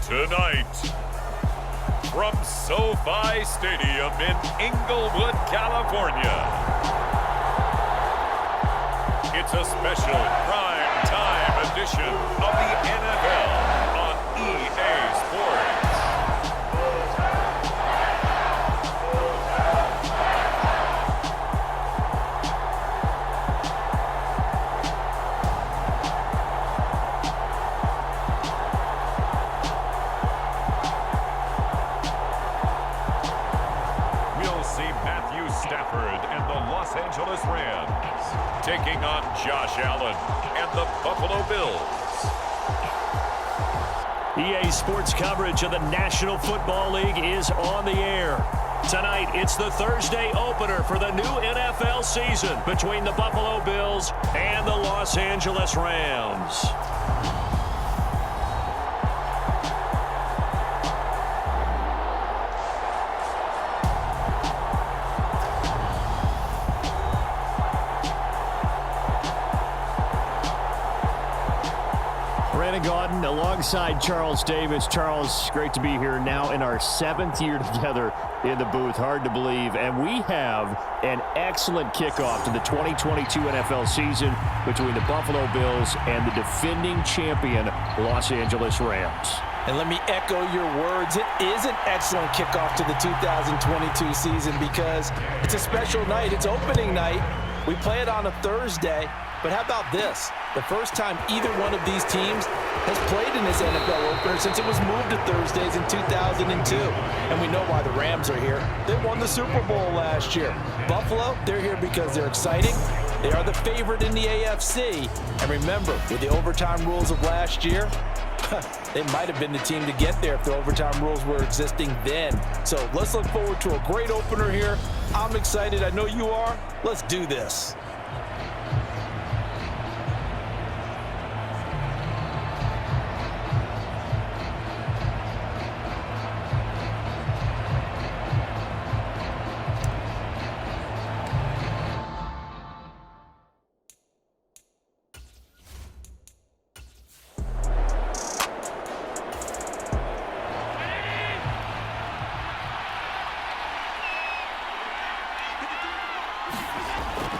Tonight, from SoFi Stadium in Inglewood, California, it's a special prime time edition of the NFL on EA Sports. Los Angeles Rams taking on Josh Allen and the Buffalo Bills. EA Sports coverage of the National Football League is on the air. Tonight, it's the Thursday opener for the new NFL season between the Buffalo Bills and the Los Angeles Rams. Gordon alongside Charles Davis. Charles, great to be here now in our 7th year together in the booth. Hard to believe. And we have an excellent kickoff to the 2022 NFL season between the Buffalo Bills and the defending champion Los Angeles Rams. And let me echo your words. It is an excellent kickoff to the 2022 season because it's a special night. It's opening night. We play it on a Thursday. But how about this? The first time either one of these teams has played in this NFL opener since it was moved to Thursdays in 2002. And we know why the Rams are here. They won the Super Bowl last year. Buffalo, they're here because they're exciting. They are the favorite in the AFC. And remember, with the overtime rules of last year, they might have been the team to get there if the overtime rules were existing then. So let's look forward to a great opener here. I'm excited. I know you are. Let's do this.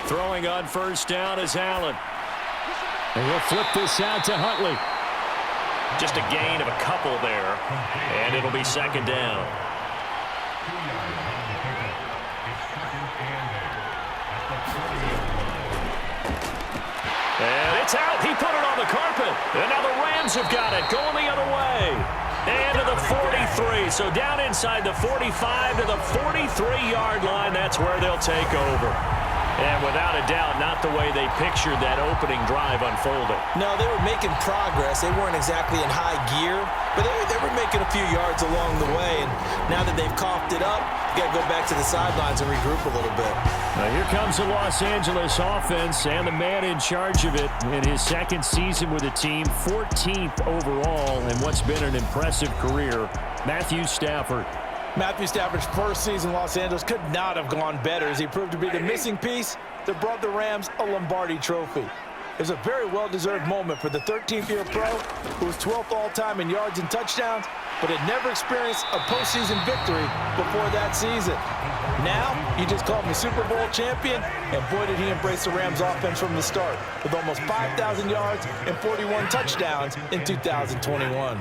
Throwing on first down is Allen. And he'll flip this out to Huntley. Just a gain of a couple there, and it'll be second down. And it's out. He put it on the carpet. And now the Rams have got it, going the other way. And to the 43. So down inside the 45 to the 43-yard line. That's where they'll take over. And without a doubt, not the way they pictured that opening drive unfolding. No, they were making progress. They weren't exactly in high gear, but they were making a few yards along the way. And now that they've coughed it up, you got to go back to the sidelines and regroup a little bit. Now here comes the Los Angeles offense and the man in charge of it in his second season with the team, 14th overall in what's been an impressive career, Matthew Stafford. Matthew Stafford's first season in Los Angeles could not have gone better as he proved to be the missing piece that brought the Rams a Lombardi trophy. It was a very well-deserved moment for the 13th-year pro who was 12th all-time in yards and touchdowns, but had never experienced a postseason victory before that season. Now, you just call him the Super Bowl champion, and boy, did he embrace the Rams offense from the start with almost 5,000 yards and 41 touchdowns in 2021.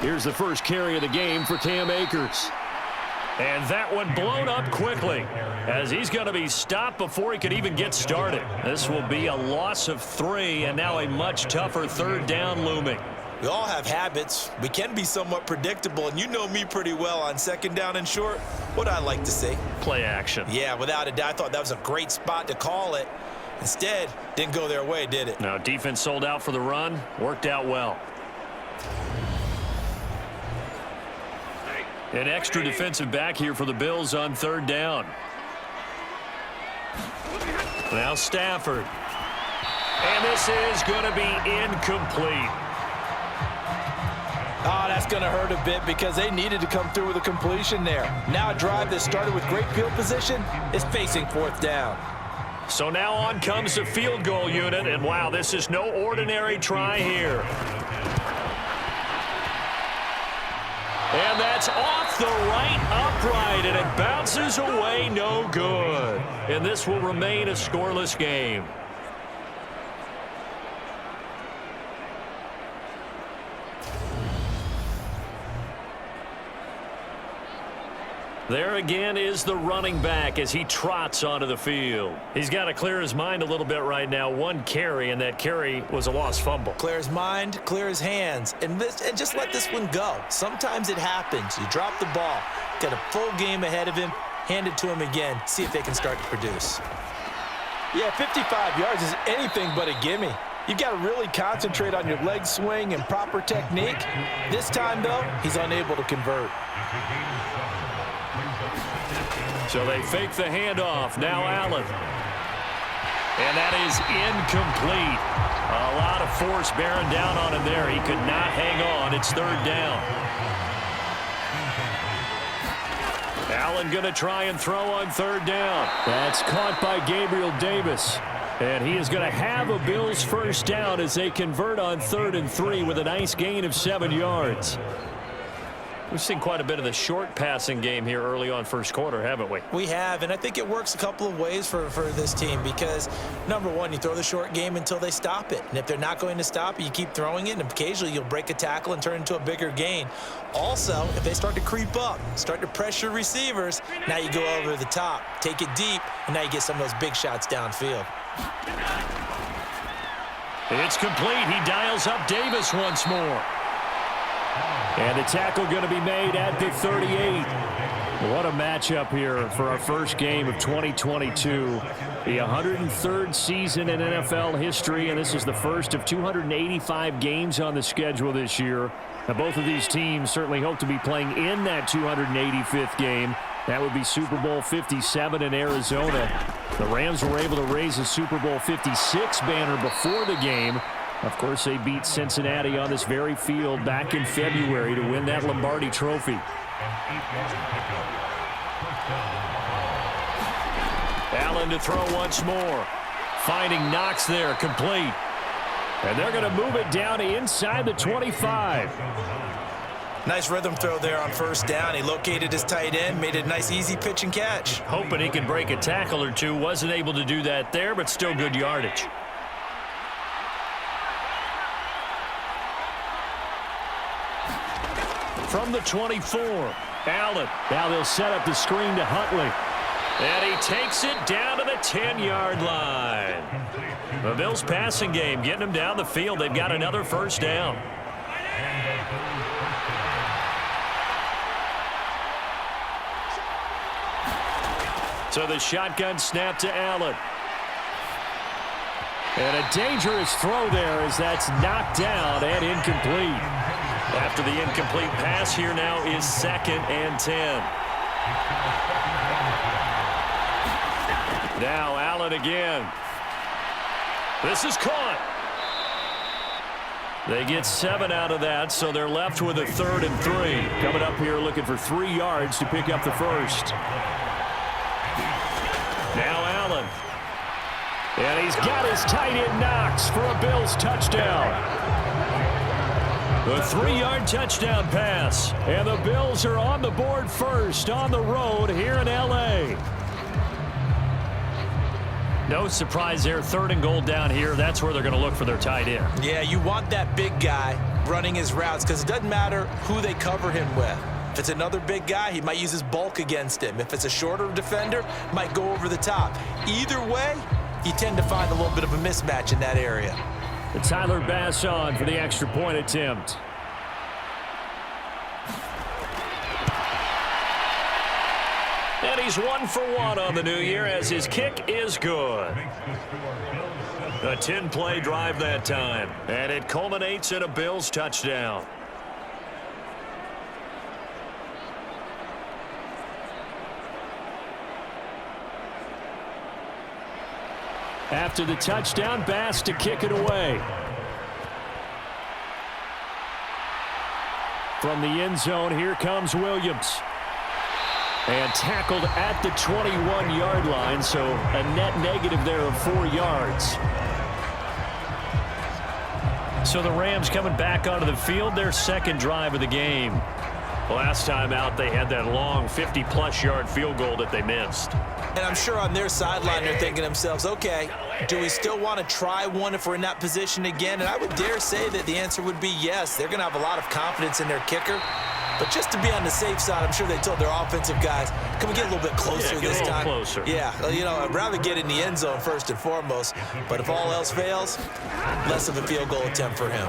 Here's the first carry of the game for Cam Akers. And that one blown up quickly as he's going to be stopped before he could even get started. This will be a loss of 3 and now a much tougher third down looming. We all have habits. We can be somewhat predictable, and you know me pretty well on second down and short. What I like to see. Play action. Yeah, without a doubt, I thought that was a great spot to call it. Instead, didn't go their way, did it? No, defense sold out for the run. Worked out well. An extra defensive back here for the Bills on third down. Now Stafford. And this is going to be incomplete. Oh, that's going to hurt a bit because they needed to come through with a completion there. Now a drive that started with great field position is facing fourth down. So now on comes the field goal unit, and wow, this is no ordinary try here. And that's off the right upright, and it bounces away, no good. And this will remain a scoreless game. There again is the running back as he trots onto the field. He's got to clear his mind a little bit right now. One carry, and that carry was a lost fumble. Clear his mind, clear his hands, and just let this one go. Sometimes it happens. You drop the ball, got a full game ahead of him, hand it to him again, see if they can start to produce. Yeah, 55 yards is anything but a gimme. You've got to really concentrate on your leg swing and proper technique. This time, though, he's unable to convert. So they fake the handoff. Now Allen. And that is incomplete. A lot of force bearing down on him there. He could not hang on. It's third down. Allen going to try and throw on third down. That's caught by Gabriel Davis. And he is going to have a Bills first down as they convert on 3rd and 3 with a nice gain of 7 yards. We've seen quite a bit of the short passing game here early on first quarter, haven't we? We have, and I think it works a couple of ways for this team because, number one, you throw the short game until they stop it. And if they're not going to stop it, you keep throwing it, and occasionally you'll break a tackle and turn into a bigger gain. Also, if they start to creep up, start to pressure receivers, now you go over the top, take it deep, and now you get some of those big shots downfield. It's complete. He dials up Davis once more. And a tackle going to be made at the 38. What a matchup here for our first game of 2022. The 103rd season in NFL history, and this is the first of 285 games on the schedule this year. Now, both of these teams certainly hope to be playing in that 285th game. That would be Super Bowl 57 in Arizona. The Rams were able to raise a Super Bowl 56 banner before the game. Of course, they beat Cincinnati on this very field back in February to win that Lombardi Trophy. Allen to throw once more. Finding Knox there, complete. And they're going to move it down inside the 25. Nice rhythm throw there on first down. He located his tight end, made it a nice easy pitch and catch. Hoping he could break a tackle or two. Wasn't able to do that there, but still good yardage. From the 24, Allen. Now they'll set up the screen to Huntley. And he takes it down to the 10-yard line. The Bills passing game getting them down the field. They've got another first down. So the shotgun snap to Allen. And a dangerous throw there as that's knocked down and incomplete. After the incomplete pass, here now is 2nd and 10. Now Allen again. This is caught. They get 7 out of that, so they're left with a 3rd and 3. Coming up here looking for 3 yards to pick up the first. Now Allen. And he's got his tight end Knox for a Bills touchdown. The 3-yard touchdown pass. And the Bills are on the board first on the road here in L.A. No surprise there. 3rd and goal down here. That's where they're going to look for their tight end. Yeah, you want that big guy running his routes because it doesn't matter who they cover him with. If it's another big guy, he might use his bulk against him. If it's a shorter defender, might go over the top. Either way, you tend to find a little bit of a mismatch in that area. And Tyler Bass on for the extra point attempt. And he's 1 for 1 on the new year as his kick is good. A 10-play drive that time. And it culminates in a Bills touchdown. After the touchdown, Bass to kick it away. From the end zone, here comes Williams. And tackled at the 21-yard line, so a net negative there of 4 yards. So the Rams coming back onto the field, their second drive of the game. Last time out, they had that long 50-plus yard field goal that they missed. And I'm sure on their sideline they're thinking to themselves, okay, do we still want to try one if we're in that position again? And I would dare say that the answer would be yes. They're going to have a lot of confidence in their kicker. But just to be on the safe side, I'm sure they told their offensive guys, can we get a little bit closer this time? Closer. Yeah, you know, I'd rather get in the end zone first and foremost. But if all else fails, less of a field goal attempt for him.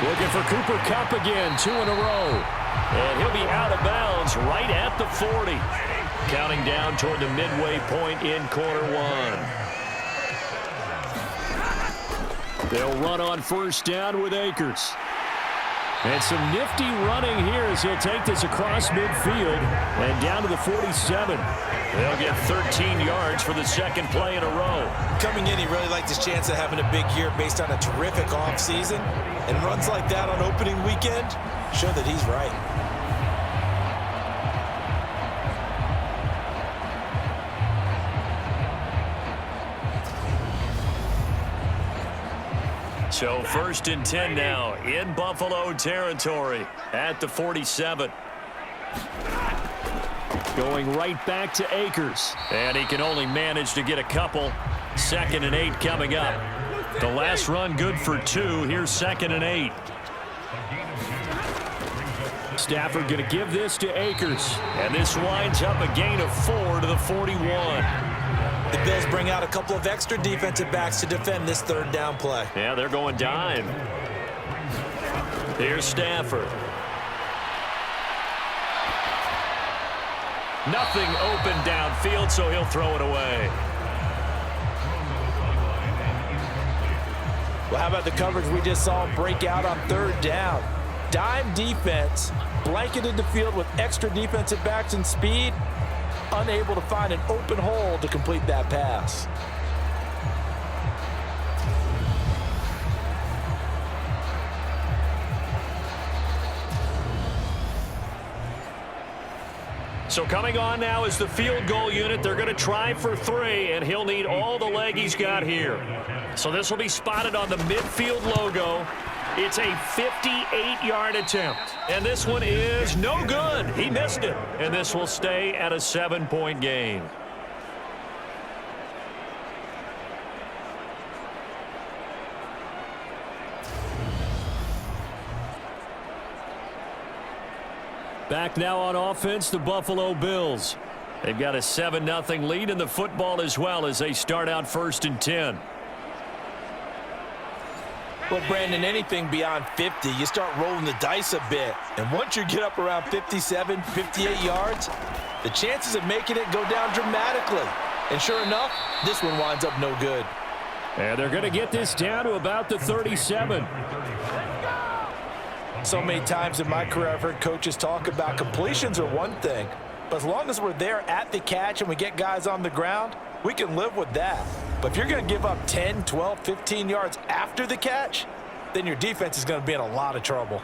Looking for Cooper Kupp again, 2 in a row. And he'll be out of bounds right at the 40. Counting down toward the midway point in quarter one. They'll run on first down with Akers. And some nifty running here as he'll take this across midfield and down to the 47. They'll get 13 yards for the second play in a row. Coming in, he really liked his chance of having a big year based on a terrific offseason. And runs like that on opening weekend show that he's right. So first and 10 now in Buffalo territory at the 47. Going right back to Akers. And he can only manage to get a couple. 2nd and 8 coming up. The last run good for 2. Here's 2nd and 8. Stafford going to give this to Akers. And this winds up a gain of 4 to the 41. The Bills bring out a couple of extra defensive backs to defend this third down play. Yeah, they're going dime. Here's Stafford. Nothing open downfield, so he'll throw it away. Well, how about the coverage we just saw him break out on third down? Dime defense, blanketed the field with extra defensive backs and speed. Unable to find an open hole to complete that pass. So coming on now is the field goal unit. They're going to try for 3, and he'll need all the leg he's got here. So this will be spotted on the midfield logo. It's a 58-yard attempt. And this one is no good. He missed it. And this will stay at a 7-point game. Back now on offense, the Buffalo Bills. They've got a 7-0 lead in the football as well as they start out 1st and 10. Well, Brandon, anything beyond 50, you start rolling the dice a bit. And once you get up around 57, 58 yards, the chances of making it go down dramatically. And sure enough, this one winds up no good. And they're going to get this down to about the 37. So many times in my career, I've heard coaches talk about completions are one thing. But as long as we're there at the catch and we get guys on the ground, we can live with that. But if you're going to give up 10, 12, 15 yards after the catch, then your defense is going to be in a lot of trouble.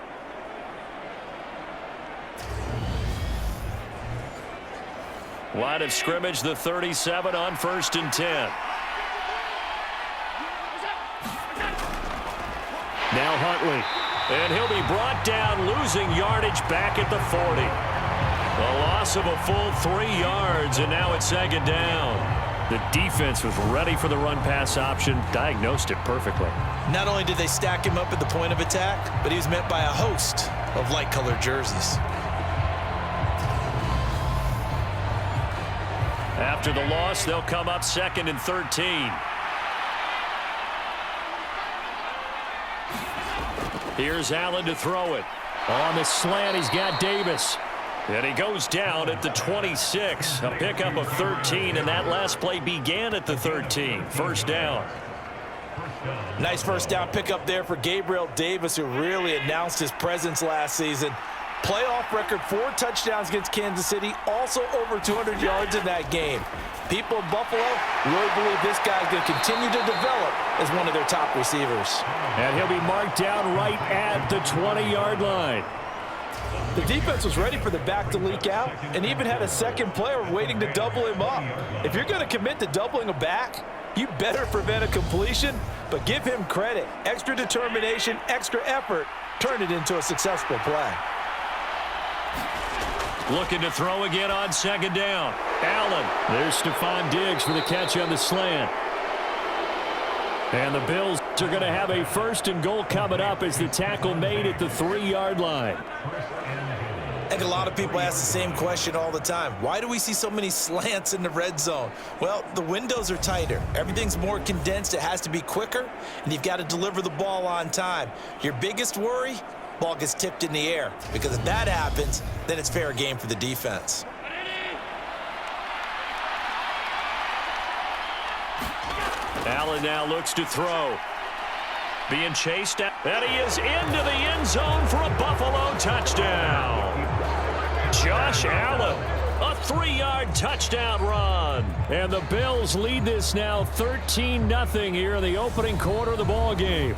Line of scrimmage, the 37 on 1st and 10. Now Huntley. And he'll be brought down, losing yardage back at the 40. A loss of a full 3 yards, and now it's 2nd down. The defense was ready for the run-pass option, diagnosed it perfectly. Not only did they stack him up at the point of attack, but he was met by a host of light-colored jerseys. After the loss, they'll come up 2nd and 13. Here's Allen to throw it. On the slant, he's got Davis. And he goes down at the 26. A pickup of 13, and that last play began at the 13. 1st down. Nice first down pickup there for Gabriel Davis, who really announced his presence last season. Playoff record, 4 touchdowns against Kansas City, also over 200 yards in that game. People in Buffalo really believe this guy's going to continue to develop as one of their top receivers. And he'll be marked down right at the 20-yard line. The defense was ready for the back to leak out and even had a second player waiting to double him up. If you're going to commit to doubling a back, you better prevent a completion, but give him credit. Extra determination, extra effort, turn it into a successful play. Looking to throw again on second down. Allen. There's Stephon Diggs for the catch on the slant. And the Bills are going to have a 1st and goal coming up as the tackle made at the 3-yard line. I think a lot of people ask the same question all the time. Why do we see so many slants in the red zone? Well, the windows are tighter. Everything's more condensed. It has to be quicker, and you've got to deliver the ball on time. Your biggest worry? Ball gets tipped in the air, because if that happens, then it's fair game for the defense. Allen now looks to throw. Being chased out. And he is into the end zone for a Buffalo touchdown. Josh Allen, a 3-yard touchdown run. And the Bills lead this now 13-0 here in the opening quarter of the ball game.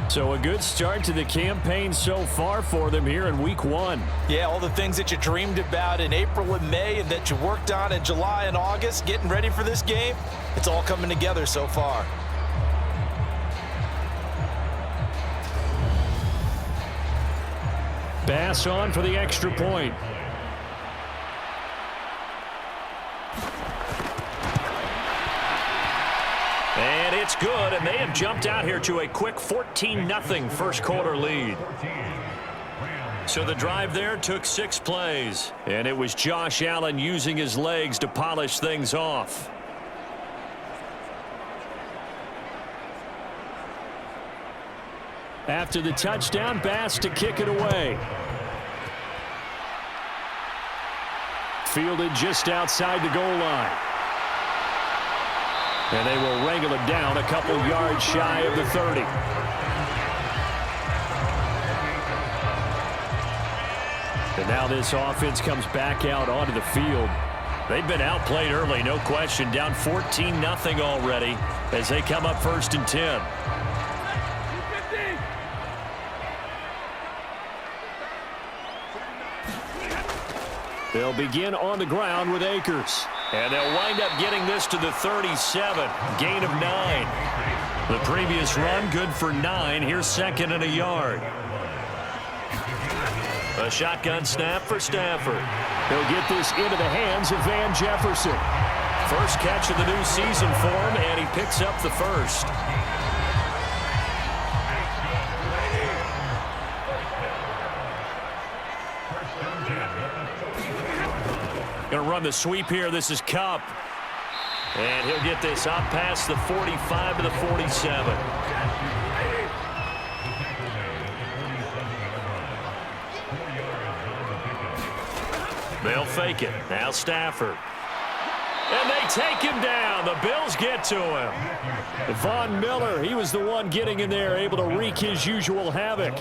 So a good start to the campaign so far for them here in week 1. Yeah, all the things that you dreamed about in April and May and that you worked on in July and August, getting ready for this game, it's all coming together so far. Bass on for the extra point. And it's good, and they have jumped out here to a quick 14-0 first quarter lead. So the drive there took 6 plays, and it was Josh Allen using his legs to polish things off. After the touchdown, Bass to kick it away. Fielded just outside the goal line. And they will wrangle it down a couple yards shy of the 30. And now this offense comes back out onto the field. They've been outplayed early, no question. Down 14-0 already as they come up 1st and 10. They'll begin on the ground with Akers. And they'll wind up getting this to the 37. Gain of 9. The previous run good for 9. Here's 2nd and a yard. A shotgun snap for Stafford. He'll get this into the hands of Van Jefferson. First catch of the new season for him, and he picks up the first. Going to run the sweep here. This is Kupp. And he'll get this up past the 45 to the 47. They'll fake it. Now Stafford. And they take him down. The Bills get to him. Von Miller, he was the one getting in there, able to wreak his usual havoc.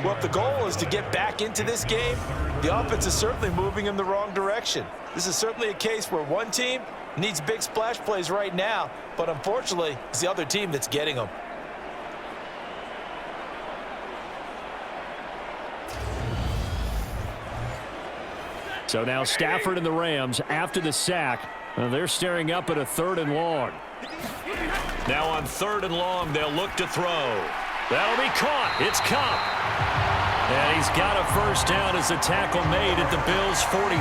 Well, if the goal is to get back into this game, the offense is certainly moving in the wrong direction. This is certainly a case where one team needs big splash plays right now, but unfortunately, it's the other team that's getting them. So now Stafford and the Rams, after the sack, they're staring up at a 3rd and long. Now on 3rd and long, they'll look to throw. That'll be caught. It's Kupp. And he's got a first down as the tackle made at the Bills' 43.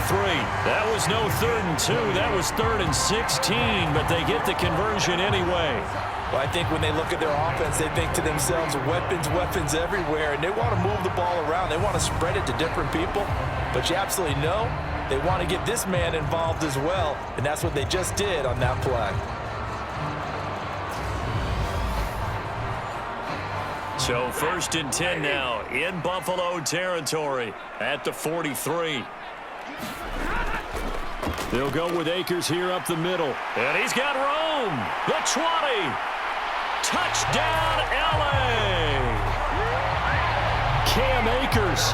That was no 3rd and 2. That was 3rd and 16, but they get the conversion anyway. Well, I think when they look at their offense, they think to themselves, weapons, weapons everywhere, and they want to move the ball around. They want to spread it to different people, but you absolutely know they want to get this man involved as well, and that's what they just did on that play. So 1st and 10 now in Buffalo territory at the 43. They'll go with Akers here up the middle. And he's got room. The 20. Touchdown, LA. Cam Akers,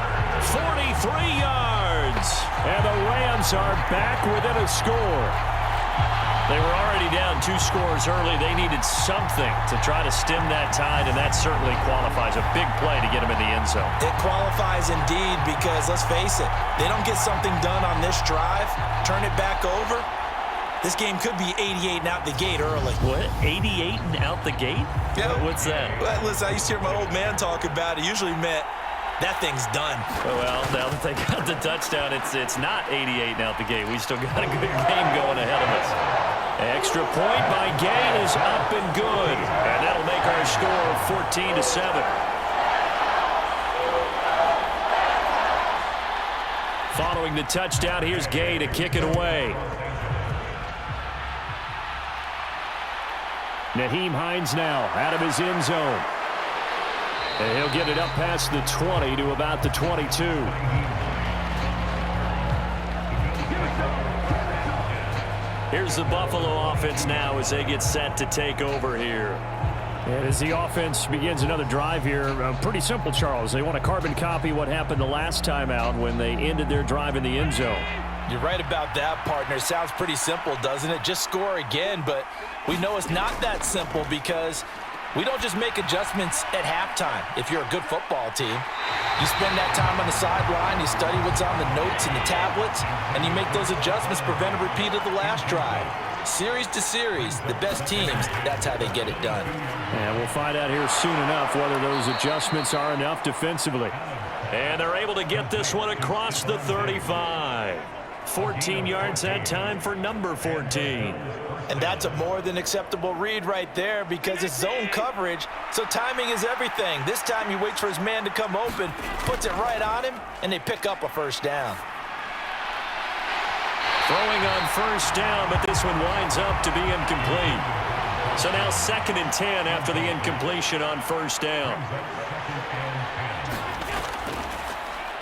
43 yards. and the Rams are back within a score. They were already down 2 scores early. They needed something to try to stem that tide, and that certainly qualifies. A big play to get them in the end zone. It qualifies indeed because, let's face it, they don't get something done on this drive, turn it back over, this game could be 88 and out the gate early. What? 88 and out the gate? Yeah. What's that? Well, listen, I used to hear my old man talk about it. Usually meant that thing's done. Well, now that they got the touchdown, it's not 88 and out the gate. We still got a good game going ahead of us. Extra point by Gay is up and good. And that'll make our score 14-7. Following the touchdown, here's Gay to kick it away. Nyheim Hines now out of his end zone. And he'll get it up past the 20 to about the 22. Here's the Buffalo offense now as they get set to take over here. And as the offense begins another drive here, pretty simple, Charles. They want to carbon copy what happened the last time out when they ended their drive in the end zone. You're right about that, partner. Sounds pretty simple, doesn't it? Just score again, but we know it's not that simple because we don't just make adjustments at halftime. If you're a good football team, you spend that time on the sideline, you study what's on the notes and the tablets, and you make those adjustments, prevent a repeat of the last drive. Series to series, the best teams, that's how they get it done. And we'll find out here soon enough whether those adjustments are enough defensively. And they're able to get this one across the 35. 14 yards that time for number 14. And that's a more than acceptable read right there because it's zone coverage, so timing is everything. This time he waits for his man to come open, puts it right on him, and they pick up a first down. Throwing on first down, but this one winds up to be incomplete. So now 2nd and 10 after the incompletion on first down.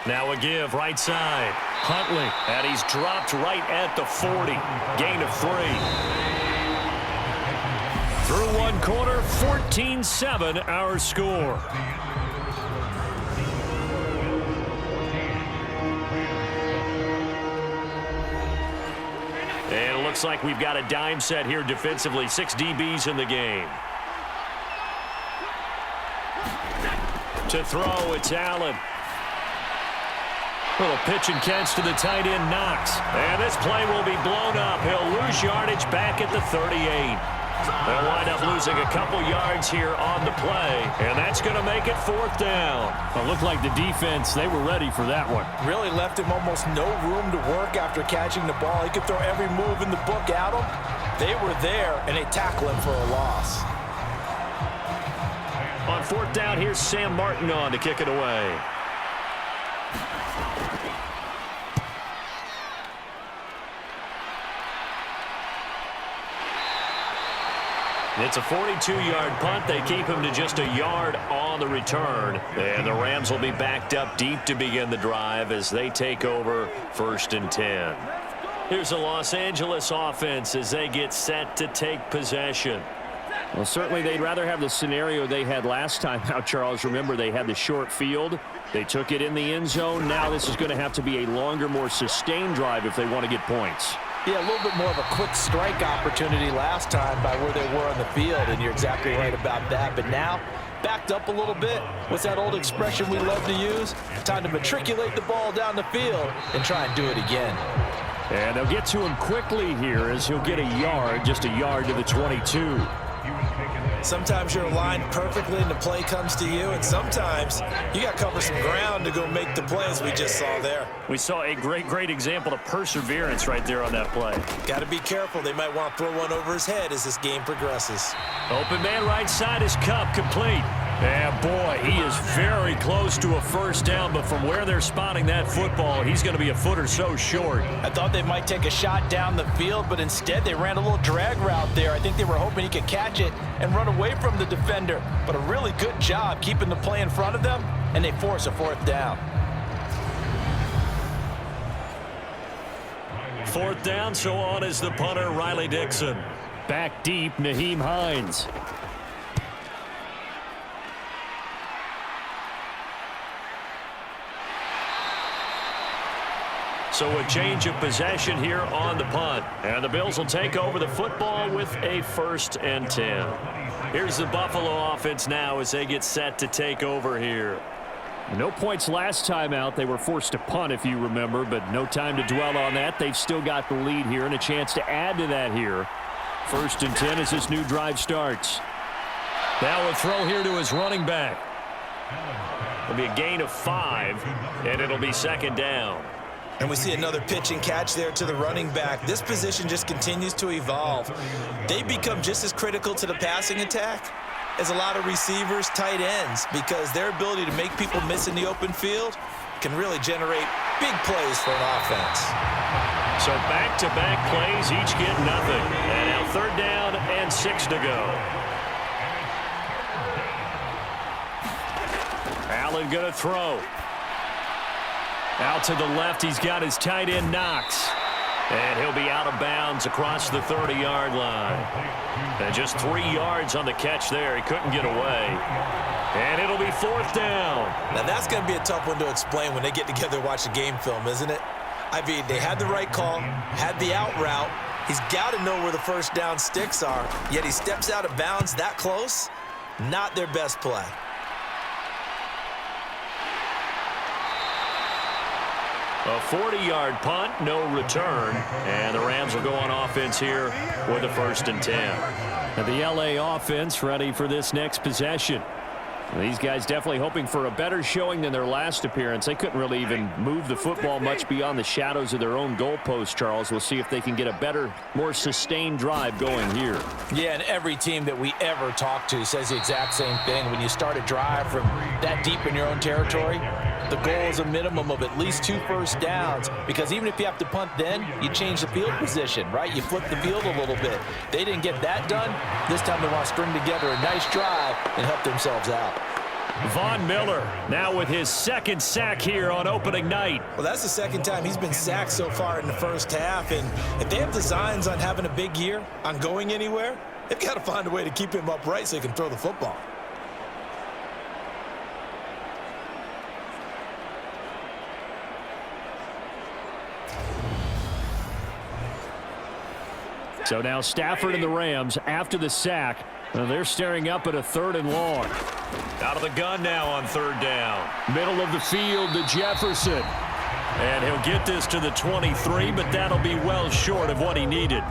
Now a give right side. Huntley, and he's dropped right at the 40. Gain of 3. Through one quarter, 14-7 our score. And it looks like we've got a dime set here defensively. 6 DBs in the game. To throw, it's Allen. Little pitch and catch to the tight end, Knox. And this play will be blown up. He'll lose yardage back at the 38. They'll wind up losing a couple yards here on the play, and that's going to make it 4th down. It looked like the defense, they were ready for that one. Really left him almost no room to work after catching the ball. He could throw every move in the book at him. They were there, and they tackle him for a loss. On 4th down, here's Sam Martin on to kick it away. It's a 42-yard punt. They keep him to just a yard on the return. And the Rams will be backed up deep to begin the drive as they take over 1st and 10. Here's the Los Angeles offense as they get set to take possession. Well, certainly they'd rather have the scenario they had last time out, Charles. Remember, they had the short field. They took it in the end zone. Now this is going to have to be a longer, more sustained drive if they want to get points. Yeah, a little bit more of a quick strike opportunity last time by where they were on the field, and you're exactly right about that. But now, backed up a little bit. What's that old expression we love to use? Time to matriculate the ball down the field and try and do it again. And they'll get to him quickly here as he'll get a yard, just a yard to the 22. Sometimes you're aligned perfectly and the play comes to you, and sometimes you got to cover some ground to go make the plays we just saw there. We saw a great example of perseverance right there on that play. Got to be careful. They might want to throw one over his head as this game progresses. Open man right side is Cup, complete. Yeah, boy, he is very close to a first down, but from where they're spotting that football, he's going to be a foot or so short. I thought they might take a shot down the field, but instead they ran a little drag route there. I think they were hoping he could catch it and run away from the defender, but a really good job keeping the play in front of them, and they force a 4th down. 4th down, so on is the punter, Riley Dixon. Back deep, Nyheim Hines. So a change of possession here on the punt. And the Bills will take over the football with a 1st and 10. Here's the Buffalo offense now as they get set to take over here. No points last time out. They were forced to punt, if you remember, but no time to dwell on that. They've still got the lead here and a chance to add to that here. 1st and 10 as this new drive starts. Now a throw here to his running back. It'll be a gain of 5, and it'll be 2nd down. And we see another pitch and catch there to the running back. This position just continues to evolve. They become just as critical to the passing attack as a lot of receivers, tight ends, because their ability to make people miss in the open field can really generate big plays for an offense. So back-to-back plays, each get nothing. And now 3rd down and 6 to go. Allen going to throw. Out to the left, he's got his tight end Knox. And he'll be out of bounds across the 30-yard line. And just 3 yards on the catch there. He couldn't get away. And it'll be 4th down. Now that's going to be a tough one to explain when they get together and watch the game film, isn't it? I mean, they had the right call, had the out route. He's got to know where the 1st down sticks are, yet he steps out of bounds that close. Not their best play. A 40-yard punt, no return. And the Rams will go on offense here with a 1st and 10. And the L.A. offense ready for this next possession. These guys definitely hoping for a better showing than their last appearance. They couldn't really even move the football much beyond the shadows of their own goalpost, Charles. We'll see if they can get a better, more sustained drive going here. Yeah, and every team that we ever talk to says the exact same thing. When you start a drive from that deep in your own territory, the goal is a minimum of at least 2 first downs, because even if you have to punt then, you change the field position, right? You flip the field a little bit. They didn't get that done. This time they want to string together a nice drive and help themselves out. Von Miller now with his 2nd sack here on opening night. Well, that's the 2nd time he's been sacked so far in the 1st half, and if they have designs on having a big year, on going anywhere, they've got to find a way to keep him upright so he can throw the football. So now Stafford and the Rams after the sack. They're staring up at a 3rd and long. Out of the gun now on 3rd down. Middle of the field to Jefferson. And he'll get this to the 23, but that'll be well short of what he needed.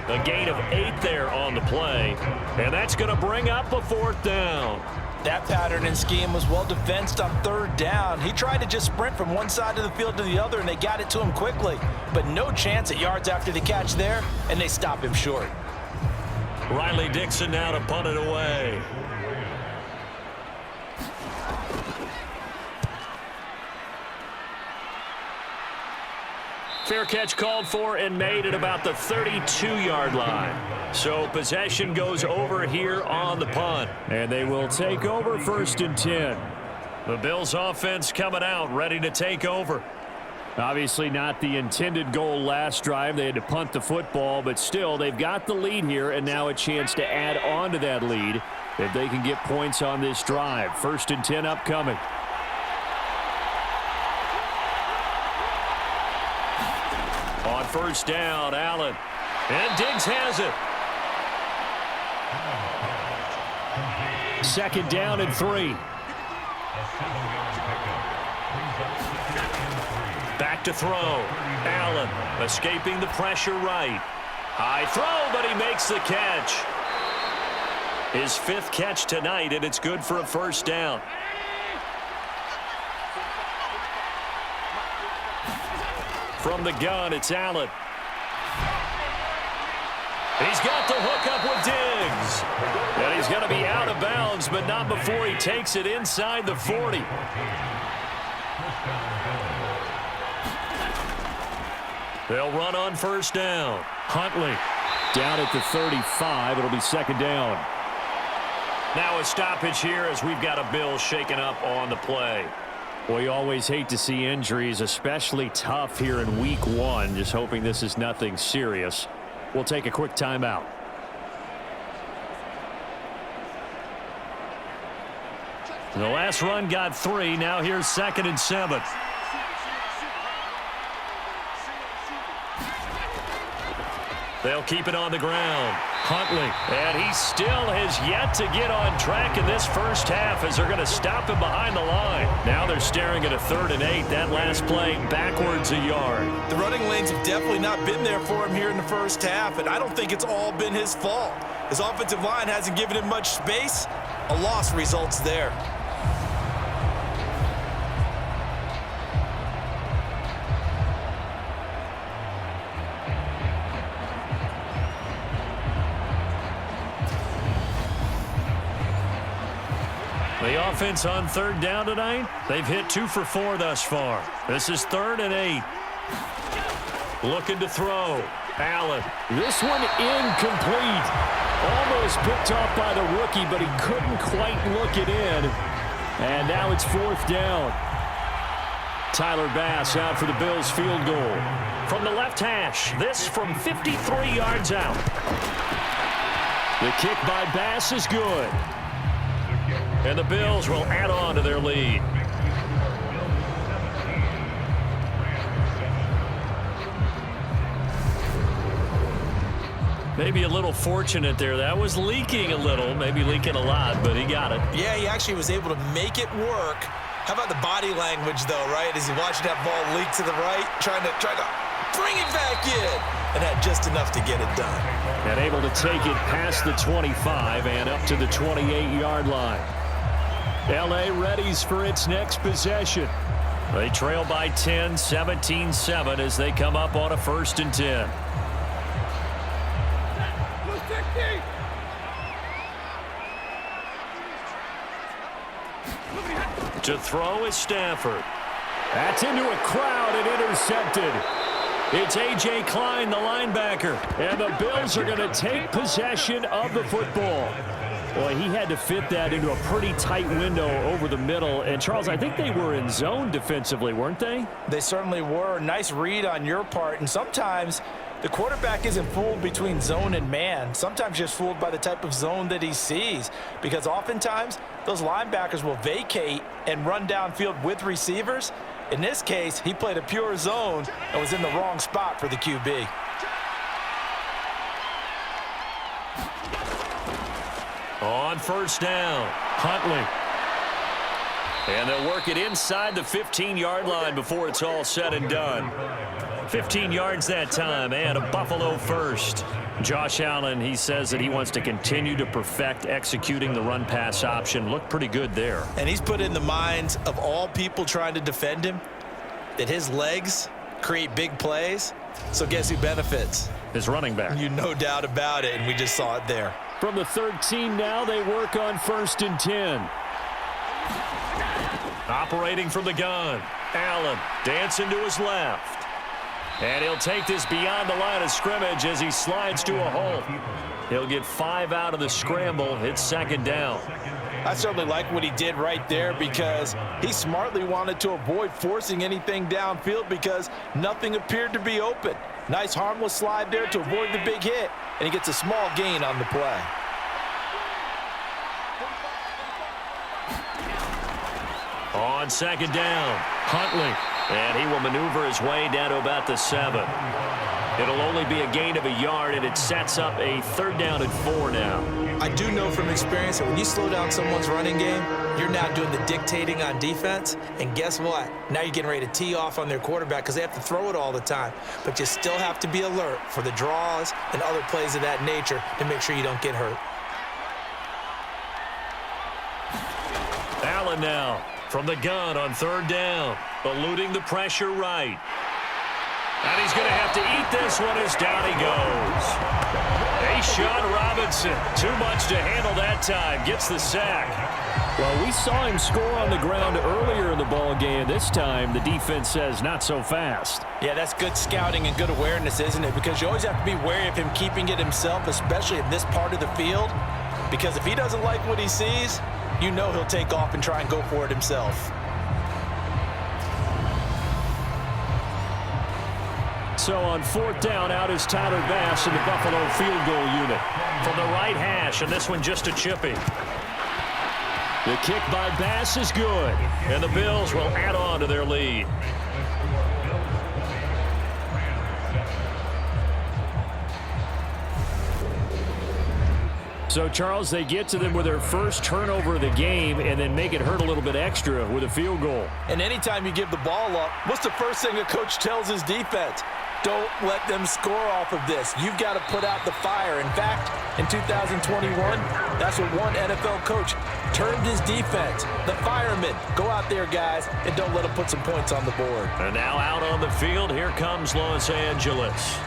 A gain of 8 there on the play. And that's going to bring up a 4th down. That pattern and scheme was well defensed on 3rd down. He tried to just sprint from one side of the field to the other, and they got it to him quickly. But no chance at yards after the catch there, and they stop him short. Riley Dixon now to punt it away. Fair catch called for and made at about the 32-yard line. So possession goes over here on the punt. And they will take over 1st and 10. The Bills offense coming out, ready to take over. Obviously not the intended goal last drive. They had to punt the football, but still they've got the lead here, and now a chance to add on to that lead if they can get points on this drive. 1st and 10 upcoming. On 1st down, Allen. And Diggs has it. 2nd down and 3. Back to throw. Allen escaping the pressure right. High throw, but he makes the catch. His 5th catch tonight, and it's good for a 1st down. From the gun, it's Allen. He's got the hook up with Diggs. And he's going to be out of bounds, but not before he takes it inside the 40. They'll run on 1st down. Huntley down at the 35. It'll be 2nd down. Now a stoppage here as we've got a Bill shaken up on the play. Well, you always hate to see injuries, especially tough here in week 1. Just hoping this is nothing serious. We'll take a quick timeout. The last run got 3. Now here's 2nd and 7. They'll keep it on the ground. Huntley, and he still has yet to get on track in this first half as they're going to stop him behind the line. Now they're staring at a 3rd and 8. That last play backwards a yard. The running lanes have definitely not been there for him here in the first half, and I don't think it's all been his fault. His offensive line hasn't given him much space. A loss results there. The offense on 3rd down tonight, they've hit 2 for 4 thus far. This is 3rd and 8. Looking to throw. Allen. This one incomplete. Almost picked off by the rookie, but he couldn't quite look it in. And now it's 4th down. Tyler Bass out for the Bills field goal. From the left hash, this from 53 yards out. The kick by Bass is good. And the Bills will add on to their lead. Maybe a little fortunate there. That was leaking a little, maybe leaking a lot, but he got it. Yeah, he actually was able to make it work. How about the body language, though, right? As he watched that ball leak to the right, trying to bring it back in, and had just enough to get it done. And able to take it past the 25 and up to the 28-yard line. L.A. readies for its next possession. They trail by 10, 17-7 as they come up on a 1st and 10. To throw is Stafford. That's into a crowd and intercepted. It's A.J. Klein, the linebacker. And the Bills are going to take possession of the football. Boy, he had to fit that into a pretty tight window over the middle. And, Charles, I think they were in zone defensively, weren't they? They certainly were. Nice read on your part. And sometimes the quarterback isn't fooled between zone and man. Sometimes just fooled by the type of zone that he sees. Because oftentimes, those linebackers will vacate and run downfield with receivers. In this case, he played a pure zone and was in the wrong spot for the QB. On 1st down, Huntley. And they'll work it inside the 15-yard line before it's all said and done. 15 yards that time and a Buffalo first. Josh Allen, he says that he wants to continue to perfect executing the run-pass option. Looked pretty good there. And he's put in the minds of all people trying to defend him that his legs create big plays. So guess who benefits? His running back. You no doubt about it, and we just saw it there. From the 13 now, they work on 1st and 10. Operating from the gun. Allen dancing to his left. And he'll take this beyond the line of scrimmage as he slides to a halt. He'll get 5 out of the scramble. It's 2nd down. I certainly like what he did right there because he smartly wanted to avoid forcing anything downfield because nothing appeared to be open. Nice harmless slide there to avoid the big hit, and he gets a small gain on the play. On 2nd down, Huntley. And he will maneuver his way down to about the 7. It'll only be a gain of a yard, and it sets up a 3rd down and 4 now. I do know from experience that when you slow down someone's running game, you're now doing the dictating on defense. And guess what? Now you're getting ready to tee off on their quarterback because they have to throw it all the time. But you still have to be alert for the draws and other plays of that nature to make sure you don't get hurt. Allen now from the gun on 3rd down, eluding the pressure right. And he's going to have to eat this one as down he goes. Sean Robinson, too much to handle that time, gets the sack. Well, we saw him score on the ground earlier in the ball game. This time, the defense says not so fast. Yeah, that's good scouting and good awareness, isn't it? Because you always have to be wary of him keeping it himself, especially in this part of the field. Because if he doesn't like what he sees, you know he'll take off and try and go for it himself. So on 4th down, out is Tyler Bass in the Buffalo field goal unit. From the right hash, and this one just a chippy. The kick by Bass is good. And the Bills will add on to their lead. So, Charles, they get to them with their first turnover of the game and then make it hurt a little bit extra with a field goal. And anytime you give the ball up, what's the first thing a coach tells his defense? Don't let them score off of this. You've got to put out the fire. In fact, in 2021, that's what one NFL coach termed his defense. The firemen. Go out there, guys, and don't let them put some points on the board. And now out on the field, here comes Los Angeles.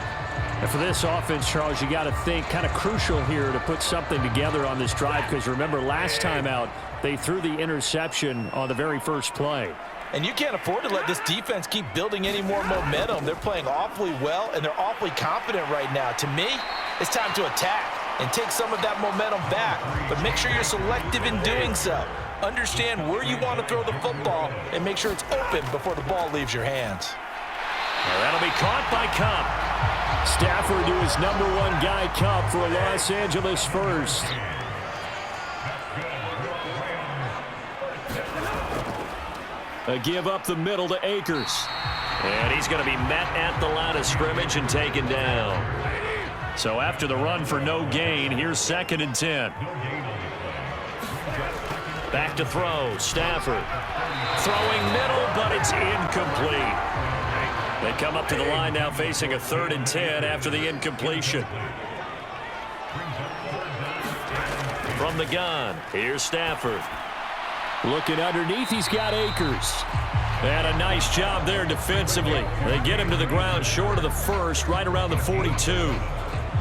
And for this offense, Charles, you got to think kind of crucial here to put something together on this drive, because remember, last time out, they threw the interception on the very first play. And you can't afford to let this defense keep building any more momentum. They're playing awfully well, and they're awfully confident right now. To me, it's time to attack and take some of that momentum back, but make sure you're selective in doing so. Understand where you want to throw the football and make sure it's open before the ball leaves your hands. Well, that'll be caught by Cup. Stafford to his number one guy, Cup, for Los Angeles first. A give up the middle to Akers. And he's going to be met at the line of scrimmage and taken down. So after the run for no gain, here's 2nd and 10. Back to throw, Stafford. Throwing middle, but it's incomplete. They come up to the line now facing a 3rd and 10 after the incompletion. From the gun, here's Stafford. Looking underneath, he's got Akers. And a nice job there defensively. They get him to the ground short of the first, right around the 42.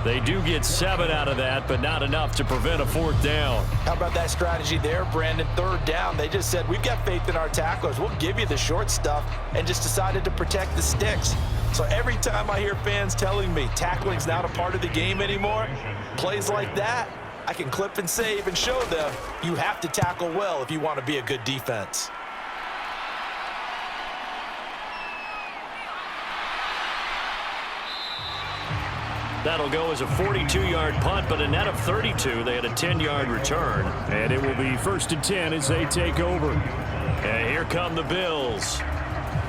They do get 7 out of that, but not enough to prevent a 4th down. How about that strategy there, Brandon? 3rd down. They just said, we've got faith in our tacklers. We'll give you the short stuff, and just decided to protect the sticks. So every time I hear fans telling me tackling's not a part of the game anymore, plays like that, I can clip and save and show them you have to tackle well if you want to be a good defense. That'll go as a 42-yard punt, but a net of 32. They had a 10-yard return. And it will be 1st and 10 as they take over. And here come the Bills.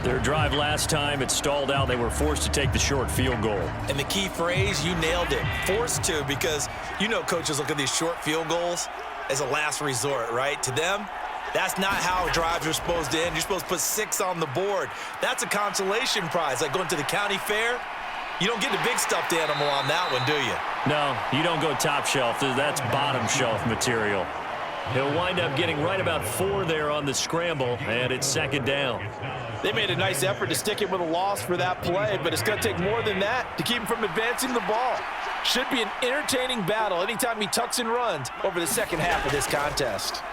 Their drive last time, it stalled out. They were forced to take the short field goal. And the key phrase, you nailed it, forced to, because you know coaches look at these short field goals as a last resort, right? To them, that's not how drives are supposed to end. You're supposed to put 6 on the board. That's a consolation prize, like going to the county fair. You don't get the big stuffed animal on that one, do you? No, you don't go top shelf. That's bottom shelf material. He'll wind up getting right about 4 there on the scramble, and it's 2nd down. They made a nice effort to stick him with a loss for that play, but it's going to take more than that to keep him from advancing the ball. Should be an entertaining battle anytime he tucks and runs over the second half of this contest.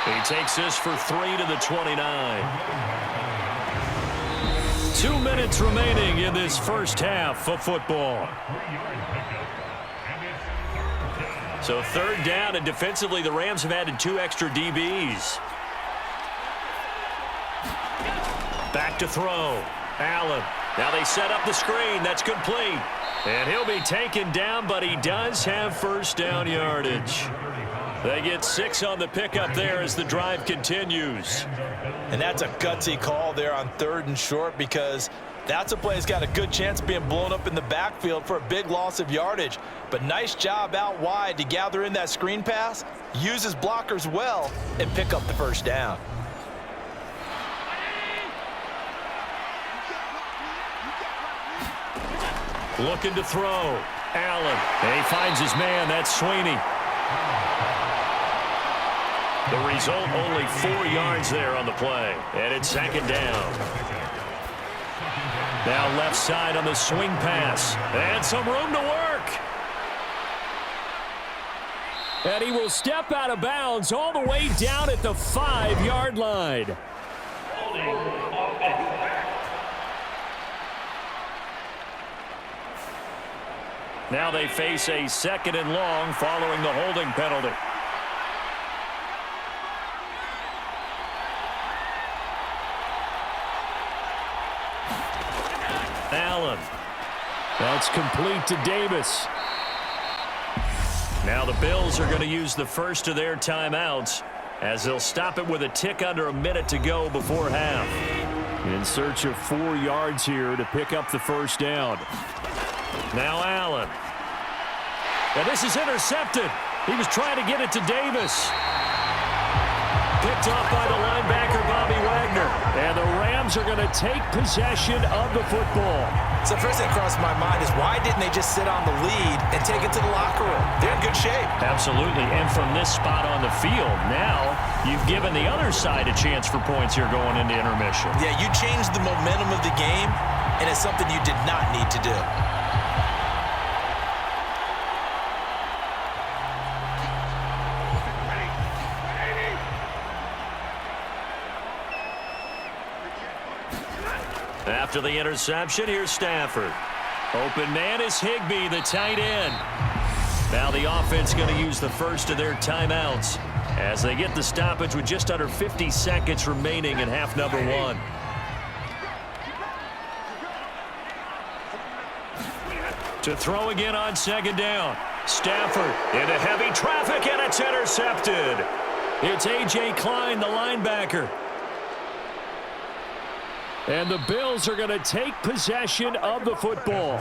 He takes this for 3 to the 29. 2 minutes remaining in this first half of football. So 3rd down, and defensively the Rams have added 2 extra DBs. Back to throw. Allen. Now they set up the screen. That's complete. And he'll be taken down, but he does have 1st down yardage. They get 6 on the pickup there as the drive continues. And that's a gutsy call there on 3rd and short, because that's a play that's got a good chance of being blown up in the backfield for a big loss of yardage. But nice job out wide to gather in that screen pass, use his blockers well, and pick up the 1st down. Looking to throw. Allen. And he finds his man. That's Sweeney. The result, only 4 yards there on the play. And it's 2nd down. Now left side on the swing pass. And some room to work. And he will step out of bounds all the way down at the 5-yard line. Now they face a 2nd and long following the holding penalty. Allen. That's complete to Davis. Now the Bills are going to use the first of their timeouts as they'll stop it with a tick under a minute to go before half. In search of 4 yards here to pick up the 1st down. Now Allen. And this is intercepted. He was trying to get it to Davis. Picked off by the linebacker, Bobby Wagner. And the Rams are going to take possession of the football. So first thing that crossed my mind is why didn't they just sit on the lead and take it to the locker room? They're in good shape. Absolutely. And from this spot on the field, now you've given the other side a chance for points here going into intermission. Yeah, you changed the momentum of the game, and it's something you did not need to do. After the interception, here's Stafford. Open man is Higbee, the tight end. Now the offense going to use the first of their timeouts as they get the stoppage with just under 50 seconds remaining in half number one. To throw again on second down. Stafford into heavy traffic, and it's intercepted. It's A.J. Klein, the linebacker. And the Bills are going to take possession of the football.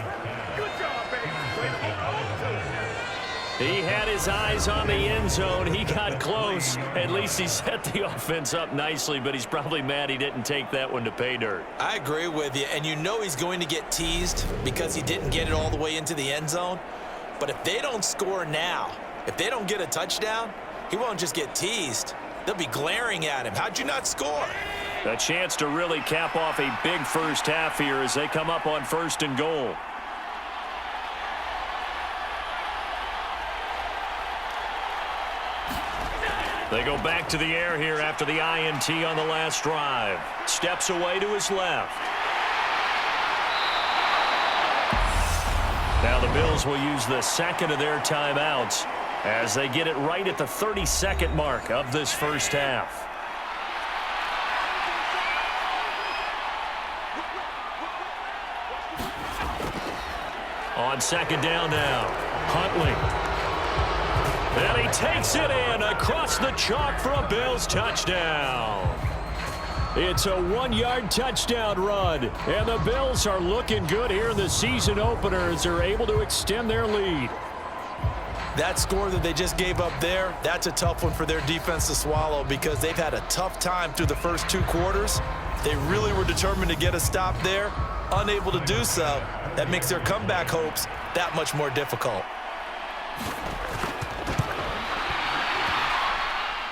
He had his eyes on the end zone. He got close. At least he set the offense up nicely, but he's probably mad he didn't take that one to pay dirt. I agree with you, and you know he's going to get teased because he didn't get it all the way into the end zone. But if they don't score now, if they don't get a touchdown, he won't just get teased. They'll be glaring at him. How'd you not score? A chance to really cap off a big first half here as they come up on 1st and goal. They go back to the air here after the INT on the last drive. Steps away to his left. Now the Bills will use the second of their timeouts as they get it right at the 32nd mark of this first half. On second down now, Huntley. And he takes it in across the chalk for a Bills touchdown. It's a 1-yard touchdown run, and the Bills are looking good here in the season opener as they're able to extend their lead. That score that they just gave up there, that's a tough one for their defense to swallow because they've had a tough time through the first 2 quarters. They really were determined to get a stop there, unable to do so. That makes their comeback hopes that much more difficult.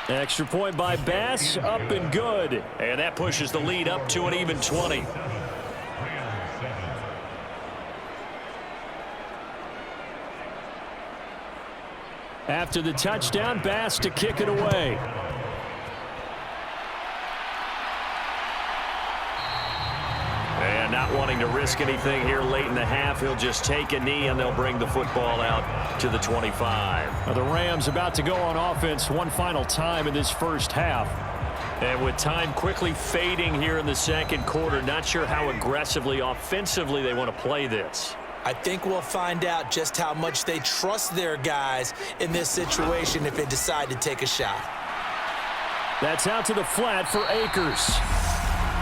Extra point by Bass, up and good. And that pushes the lead up to an even 20. After the touchdown, Bass to kick it away. And not wanting to risk anything here late in the half, he'll just take a knee and they'll bring the football out to the 25. Now the Rams about to go on offense one final time in this first half. And with time quickly fading here in the second quarter, not sure how aggressively, offensively they want to play this. I think we'll find out just how much they trust their guys in this situation if they decide to take a shot. That's out to the flat for Akers.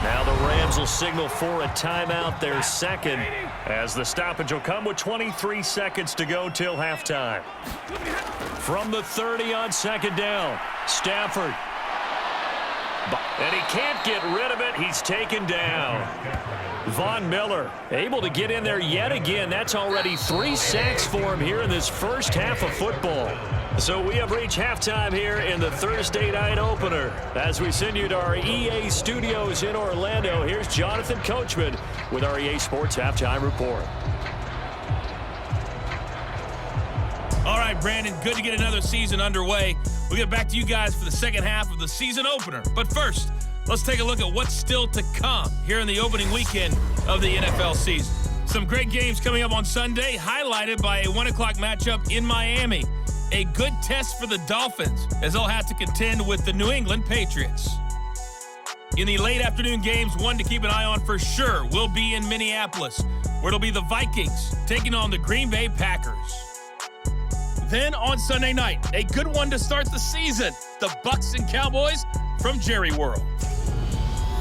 Now the Rams will signal for a timeout, their second, as the stoppage will come with 23 seconds to go till halftime. From the 30 on second down, Stafford. And he can't get rid of it. He's taken down. Von Miller able to get in there yet again. That's already 3 sacks for him here in this first half of football. So we have reached halftime here in the Thursday night opener. As we send you to our EA studios in Orlando, here's Jonathan Coachman with our EA Sports Halftime Report. All right, Brandon, good to get another season underway. We'll get back to you guys for the second half of the season opener. But first, let's take a look at what's still to come here in the opening weekend of the NFL season. Some great games coming up on Sunday, highlighted by a 1 o'clock matchup in Miami. A good test for the Dolphins as they'll have to contend with the New England Patriots. In the late afternoon games, one to keep an eye on for sure will be in Minneapolis, where it'll be the Vikings taking on the Green Bay Packers. Then on Sunday night, a good one to start the season, the Bucks and Cowboys from Jerry World.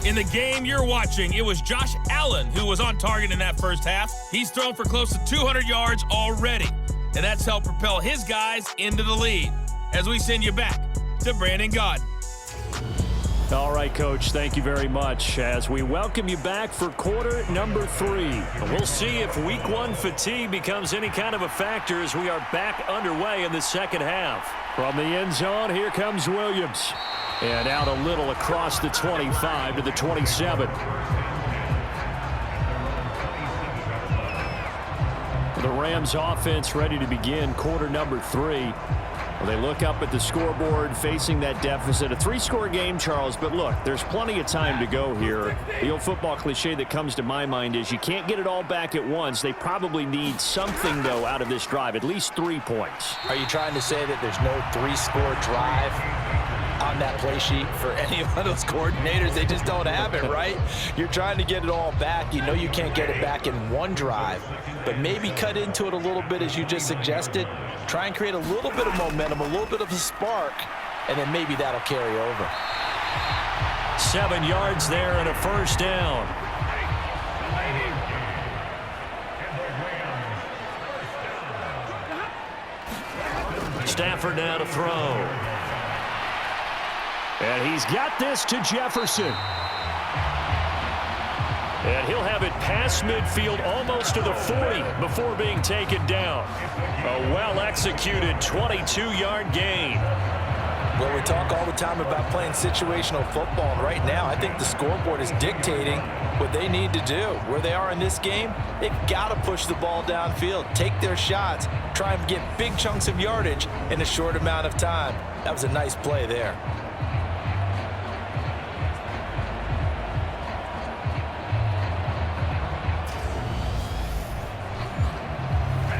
In the game you're watching, it was Josh Allen who was on target in that first half. He's thrown for close to 200 yards already. and that's helped propel his guys into the lead. As we send you back to Brandon Gaudin. All right, Coach, thank you very much as we welcome you back for quarter number 3. We'll see if week 1 fatigue becomes any kind of a factor as we are back underway in the second half. From the end zone, here comes Williams. And out a little across the 25 to the 27. The Rams offense ready to begin quarter number 3. Well, they look up at the scoreboard facing that deficit. A 3-score game, Charles, but look, there's plenty of time to go here. The old football cliche that comes to my mind is you can't get it all back at once. They probably need something, though, out of this drive, at least 3 points. Are you trying to say that there's no 3-score drive on that play sheet for any of those coordinators? They just don't have it, right? You're trying to get it all back. You know you can't get it back in one drive, but maybe cut into it a little bit as you just suggested. Try and create a little bit of momentum, a little bit of a spark, and then maybe that'll carry over. 7 yards there and a first down. Stafford now to throw. And he's got this to Jefferson. And he'll have it past midfield almost to the 40 before being taken down. A well-executed 22-yard gain. Well, we talk all the time about playing situational football, and right now I think the scoreboard is dictating what they need to do. Where they are in this game, they've got to push the ball downfield, take their shots, try and get big chunks of yardage in a short amount of time. That was a nice play there.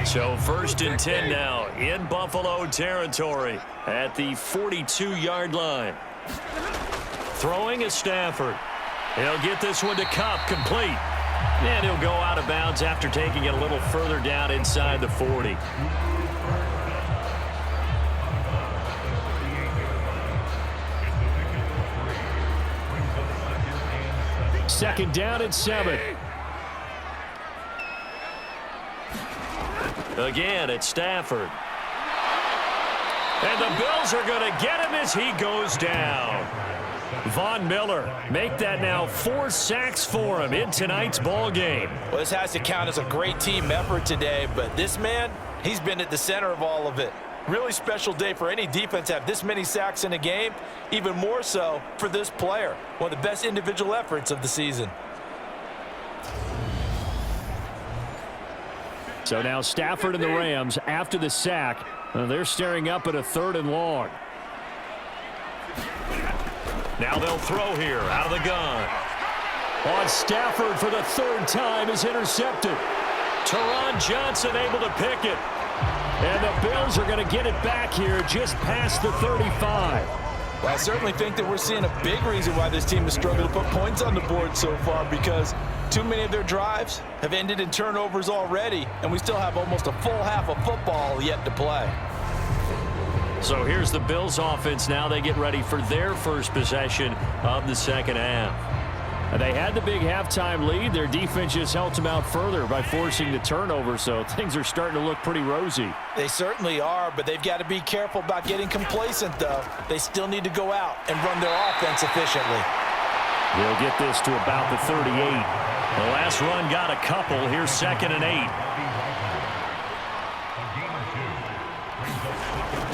So 1st and 10 now in Buffalo territory at the 42-yard line. Throwing is Stafford. He'll get this one to Kupp, complete. And he'll go out of bounds after taking it a little further down inside the 40. Second down and 7. Again, it's Stafford. And the Bills are going to get him as he goes down. Von Miller make that now 4 sacks for him in tonight's ball game. Well, this has to count as a great team effort today, but this man, he's been at the center of all of it. Really special day for any defense to have this many sacks in a game, even more so for this player. One of the best individual efforts of the season. So now Stafford and the Rams, after the sack, they're staring up at a 3rd and long. Now they'll throw here out of the gun. On Stafford for the 3rd time is intercepted. Teron Johnson able to pick it. And the Bills are going to get it back here just past the 35. Well, I certainly think that we're seeing a big reason why this team has struggled to put points on the board so far, because too many of their drives have ended in turnovers already, and we still have almost a full half of football yet to play. So here's the Bills offense now. They get ready for their first possession of the second half. They had the big halftime lead. Their defense just helped them out further by forcing the turnover, so things are starting to look pretty rosy. They certainly are, but they've got to be careful about getting complacent, though. They still need to go out and run their offense efficiently. They'll get this to about the 38. The last run got a couple. Here's 2nd and 8.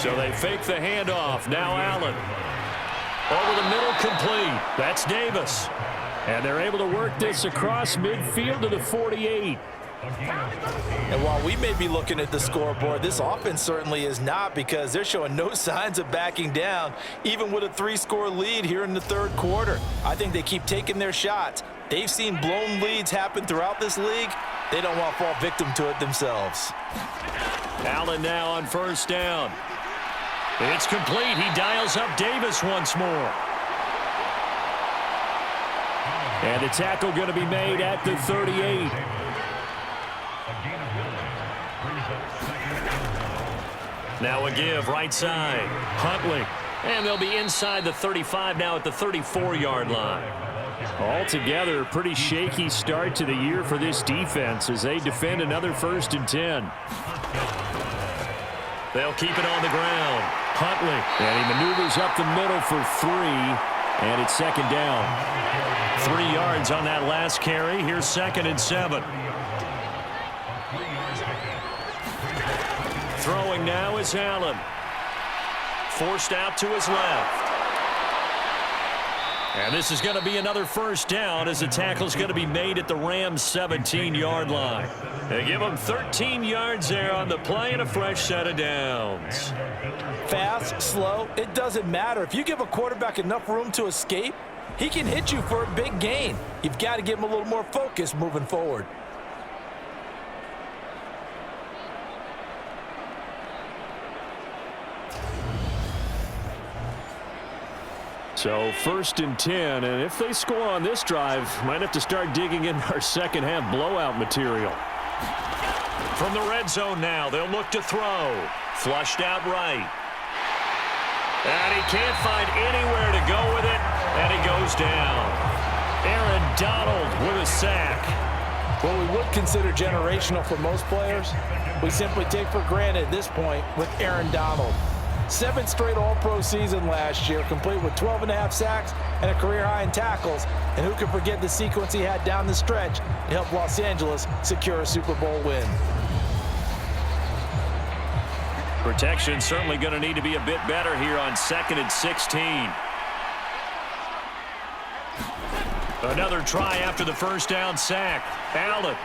So they fake the handoff. Now Allen. Over the middle, complete. That's Davis. And they're able to work this across midfield to the 48. And while we may be looking at the scoreboard, this offense certainly is not, because they're showing no signs of backing down, even with a 3-score lead here in the 3rd quarter. I think they keep taking their shots. They've seen blown leads happen throughout this league. They don't want to fall victim to it themselves. Allen now on 1st down. It's complete. He dials up Davis once more. And the tackle going to be made at the 38. Now a give right side. Huntley. And they'll be inside the 35 now at the 34-yard line. Altogether, a pretty shaky start to the year for this defense as they defend another 1st and 10. They'll keep it on the ground. Huntley, and he maneuvers up the middle for 3, and it's second down. 3 yards on that last carry. Here's 2nd and 7. Throwing now is Allen. Forced out to his left. And this is going to be another first down as the tackle's going to be made at the Rams' 17-yard line. They give them 13 yards there on the play and a fresh set of downs. Fast, slow, it doesn't matter. If you give a quarterback enough room to escape, he can hit you for a big gain. You've got to give him a little more focus moving forward. So 1st and 10, and if they score on this drive, might have to start digging in our second half blowout material. From the red zone now, they'll look to throw. Flushed out right. And he can't find anywhere to go with it, and he goes down. Aaron Donald with a sack. What we would consider generational for most players, we simply take for granted at this point with Aaron Donald. 7 straight All-Pro season last year, complete with 12.5 sacks and a career high in tackles. And who can forget the sequence he had down the stretch to help Los Angeles secure a Super Bowl win. Protection certainly going to need to be a bit better here on 2nd and 16. Another try after the first down sack. Allen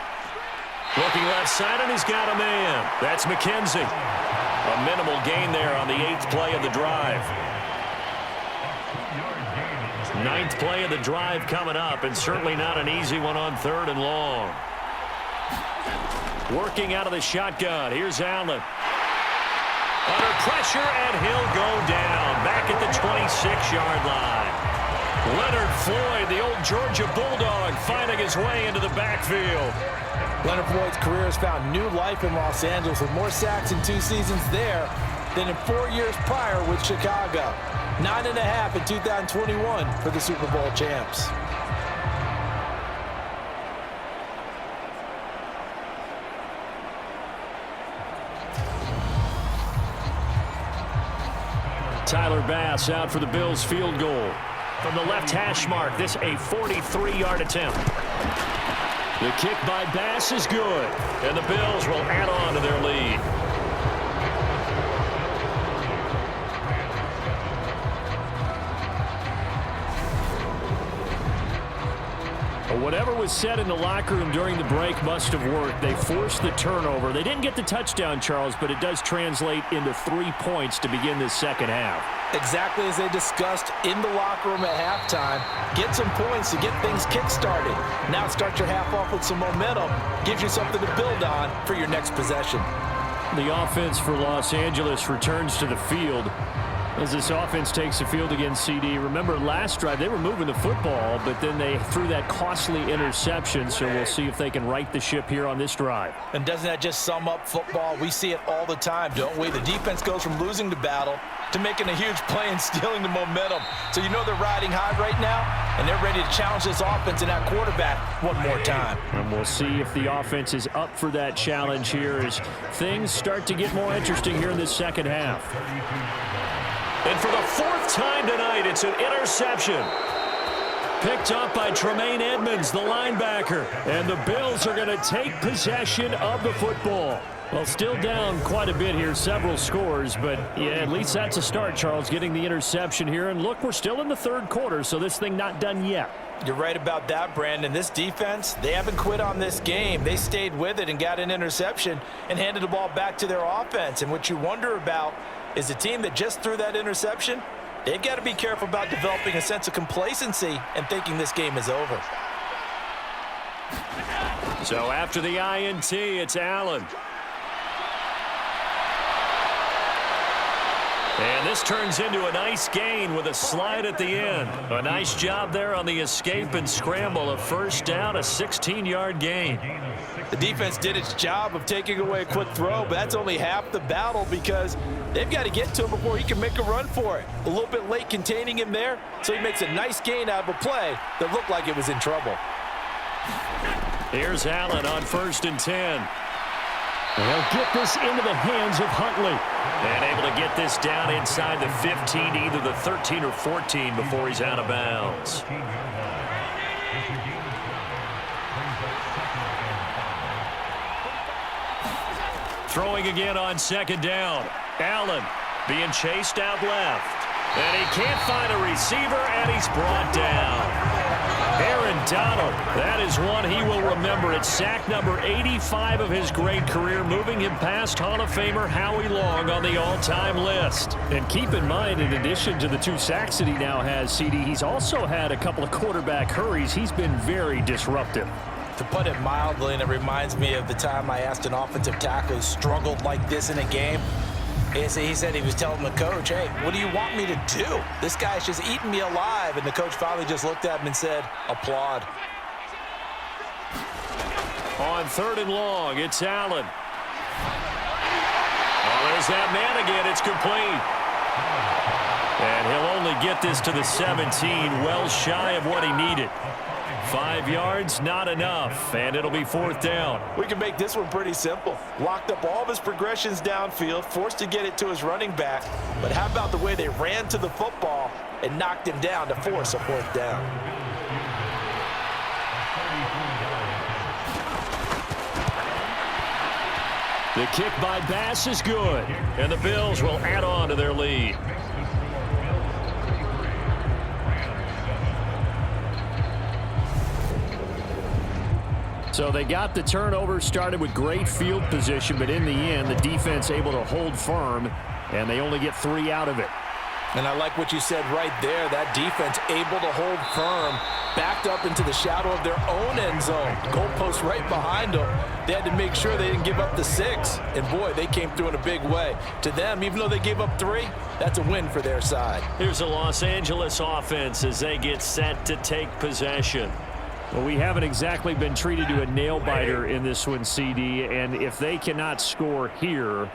looking left side, and he's got a man. That's McKenzie. A minimal gain there on the 8th play of the drive. 9th play of the drive coming up, and certainly not an easy one on 3rd and long. Working out of the shotgun. Here's Allen. Under pressure, and he'll go down. Back at the 26-yard line. Leonard Floyd, the old Georgia Bulldog, finding his way into the backfield. Leonard Floyd's career has found new life in Los Angeles with more sacks in 2 seasons there than in 4 years prior with Chicago. 9.5 in 2021 for the Super Bowl champs. Tyler Bass out for the Bills field goal. From the left hash mark, this a 43-yard attempt. The kick by Bass is good. And the Bills will add on to their lead. Whatever was said in the locker room during the break must have worked. They forced the turnover. They didn't get the touchdown, Charles, but it does translate into 3 points to begin this second half. Exactly as they discussed in the locker room at halftime. Get some points to get things kick-started. Now start your half off with some momentum. Gives you something to build on for your next possession. The offense for Los Angeles returns to the field as this offense takes the field against CD. Remember, last drive, they were moving the football, but then they threw that costly interception, so we'll see if they can right the ship here on this drive. And doesn't that just sum up football? We see it all the time, don't we? The defense goes from losing the battle to making a huge play and stealing the momentum. So you know they're riding high right now, and they're ready to challenge this offense and that quarterback one more time. And we'll see if the offense is up for that challenge here as things start to get more interesting here in this second half. And for the 4th time tonight, it's an interception. Picked up by Tremaine Edmonds, the linebacker. And the Bills are going to take possession of the football. Well, still down quite a bit here, several scores, but yeah, at least that's a start, Charles, getting the interception here. And look, we're still in the 3rd quarter, so this thing not done yet. You're right about that, Brandon. This defense, they haven't quit on this game. They stayed with it and got an interception and handed the ball back to their offense. And what you wonder about is the team that just threw that interception, they've got to be careful about developing a sense of complacency and thinking this game is over. So after the INT, it's Allen. And this turns into a nice gain with a slide at the end. A nice job there on the escape and scramble. A first down, a 16-yard gain. The defense did its job of taking away a quick throw, but that's only half the battle because they've got to get to him before he can make a run for it. A little bit late containing him there, so he makes a nice gain out of a play that looked like it was in trouble. Here's Allen on 1st and 10. And he'll get this into the hands of Huntley. And able to get this down inside the 15 to either the 13 or 14 before he's out of bounds. Throwing again on second down. Allen being chased out left. And he can't find a receiver, and he's brought down. Aaron Donald, that is one he will remember. It's sack number 85 of his great career, moving him past Hall of Famer Howie Long on the all-time list. And keep in mind, in addition to the 2 sacks that he now has, CD, he's also had a couple of quarterback hurries. He's been very disruptive. To put it mildly, and it reminds me of the time I asked an offensive tackle who struggled like this in a game. He said he was telling the coach, hey, what do you want me to do? This guy's just eating me alive. And the coach finally just looked at him and said, applaud. On third and long, it's Allen. Oh, there's that man again. It's complete. And he'll only get this to the 17, well shy of what he needed. 5 yards, not enough, and it'll be fourth down. We can make this one pretty simple. Locked up all of his progressions downfield, forced to get it to his running back. But how about the way they ran to the football and knocked him down to force a fourth down? The kick by Bass is good. And the Bills will add on to their lead. So they got the turnover, started with great field position, but in the end, the defense able to hold firm, and they only get 3 out of it. And I like what you said right there. That defense able to hold firm, backed up into the shadow of their own end zone. Goalpost right behind them. They had to make sure they didn't give up the 6. And, boy, they came through in a big way. To them, even though they gave up 3, that's a win for their side. Here's the Los Angeles offense as they get set to take possession. Well, we haven't exactly been treated to a nail-biter in this one, CD, and if they cannot score here,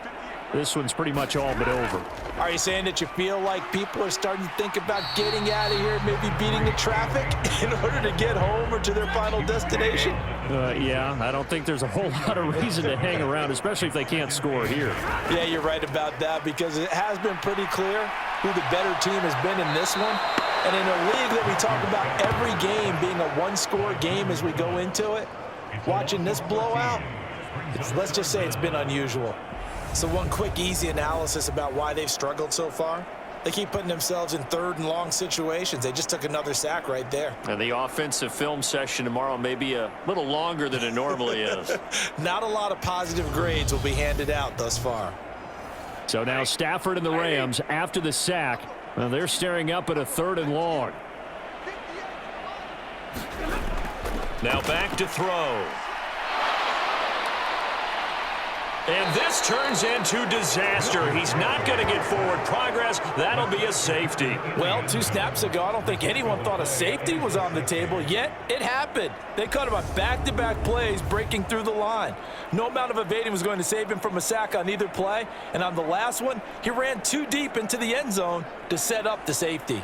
this one's pretty much all but over. Are you saying that you feel like people are starting to think about getting out of here, maybe beating the traffic in order to get home or to their final destination? Yeah, I don't think there's a whole lot of reason to hang around, especially if they can't score here. Yeah, you're right about that, because it has been pretty clear who the better team has been in this one. And in a league that we talk about every game being a one-score game as we go into it, watching this blowout, let's just say it's been unusual. So one quick, easy analysis about why they've struggled so far. They keep putting themselves in third and long situations. They just took another sack right there. And the offensive film session tomorrow may be a little longer than it normally is. Not a lot of positive grades will be handed out thus far. So now Stafford and the Rams, after the sack, well, they're staring up at a third and long. Now back to throw. And this turns into disaster. He's not going to get forward progress. That'll be a safety. Well, 2 snaps ago, I don't think anyone thought a safety was on the table, yet it happened. They caught him on back-to-back plays, breaking through the line. No amount of evading was going to save him from a sack on either play, and on the last one, he ran too deep into the end zone to set up the safety.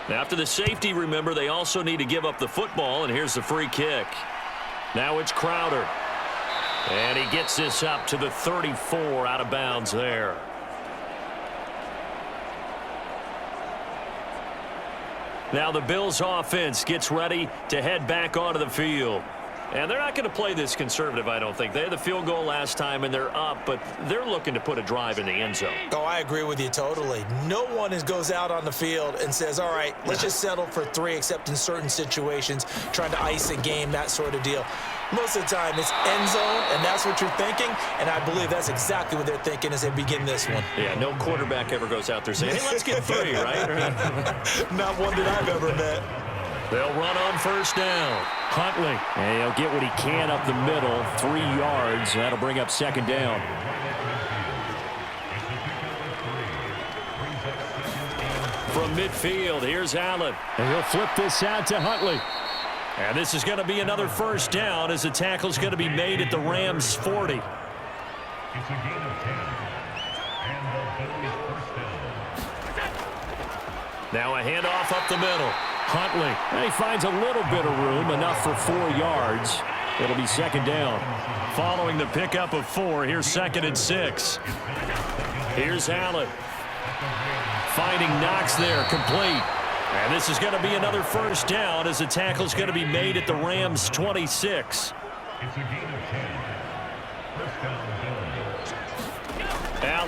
After the safety, remember, they also need to give up the football, and here's the free kick. Now it's Crowder. And he gets this up to the 34, out of bounds there. Now the Bills offense gets ready to head back onto the field. And they're not going to play this conservative, I don't think. They had the field goal last time, and they're up, but they're looking to put a drive in the end zone. Oh, I agree with you totally. No one goes out on the field and says, all right, let's just settle for 3, except in certain situations, trying to ice a game, that sort of deal. Most of the time, it's end zone, and that's what you're thinking, and I believe that's exactly what they're thinking as they begin this one. Yeah, no quarterback ever goes out there saying, hey, let's get 3, right? Not one that I've ever met. They'll run on first down. Huntley, and he'll get what he can up the middle, 3 yards. That'll bring up second down. From midfield, here's Allen. And he'll flip this out to Huntley. And this is going to be another first down as the tackle's going to be made at the Rams' 40. It's a gain of 10. And the Bills first down. Now a handoff up the middle. Huntley. And he finds a little bit of room, enough for 4 yards. It'll be second down. Following the pickup of 4, here's 2nd and 6. Here's Allen. Finding Knox there, complete. And this is going to be another first down as the tackle's going to be made at the Rams' 26. Allen.